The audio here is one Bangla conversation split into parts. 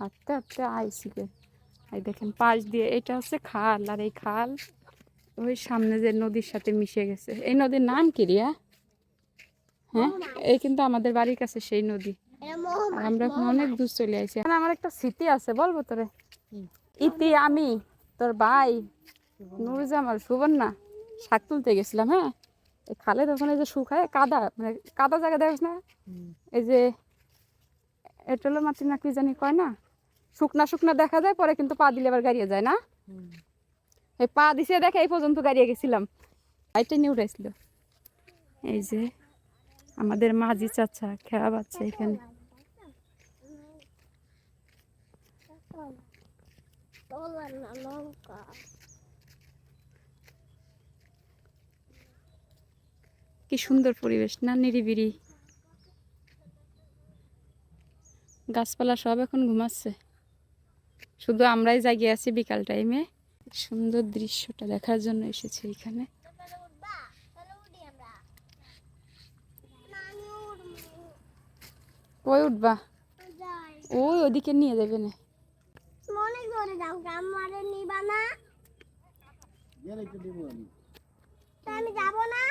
হাঁটতে হাঁটতে আইসি গে। এই দেখেন পাশ দিয়ে এটা হচ্ছে খাল, আর এই খাল ওই সামনে যে নদীর সাথে মিশে গেছে। এই নদীর নাম কি রিয়া? হ্যাঁ, এই কিন্তু আমাদের বাড়ির কাছে সেই নদী। আর আমরা এখন অনেক দূর চলে আইছি। এখন আমার একটা স্মৃতি আছে, বলবো তোরে? ইতি আমি তোর ভাই নুরুজামাল সুবর্ণা শাক তুলতে গেছিলাম। হ্যাঁ, এই খালে তখন এই যে শুকায় কাদা, মানে কাদা জায়গা দেখিস না, এই যে এঁটেল মাটি না কি জানি কয় না, শুকনা শুকনা দেখা যায়, পরে কিন্তু পা দিলে আবার গাড়িয়ে যায় না। এই পা দিছে দেখে এই পর্যন্ত গাড়িয়ে গেছিলাম, হাইটে নিয়ে উঠাইছিল। এই যে আমাদের মাঝি চাচা খেয়া পাচ্ছে এখানে। কি সুন্দর পরিবেশ না, নিরিবিরি, গাছপালা সব এখন ঘুমাচ্ছে, শুধু আমরাই জাগিয়ে আছি বিকাল টাইমে। সুন্দর দৃশ্যটা দেখার জন্য এসেছি এখানে। ওই উঠবা, ওই ওদিকে নিয়ে যাবে না। আমি যাব না।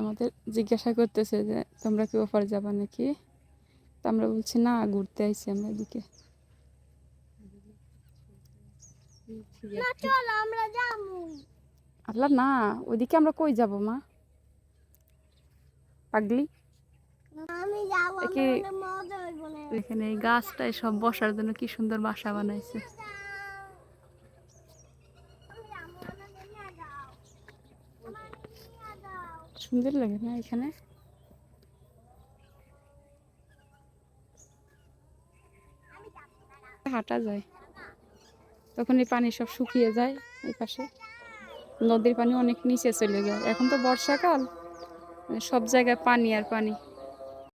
আমাদের জিজ্ঞাসা করতেছে যে তোমরা কি ওপারে যাবা নাকি, তা আমরা বলছি না, ঘুরতে আইছি আমরা এদিকে। আল্লাহ না, ওইদিকে আমরা কই যাব মা পাগলি। এখানে এই গাছটায় সব বসার জন্য কি সুন্দর বাসা বানাইছে। সুন্দর লাগে না এখানে? হাঁটা যায়, তখন এই পানি সব শুকিয়ে যায়। এই পাশে নদীর পানি অনেক নিচে চলে যায়। এখন তো বর্ষাকাল, সব জায়গায় পানি আর পানি।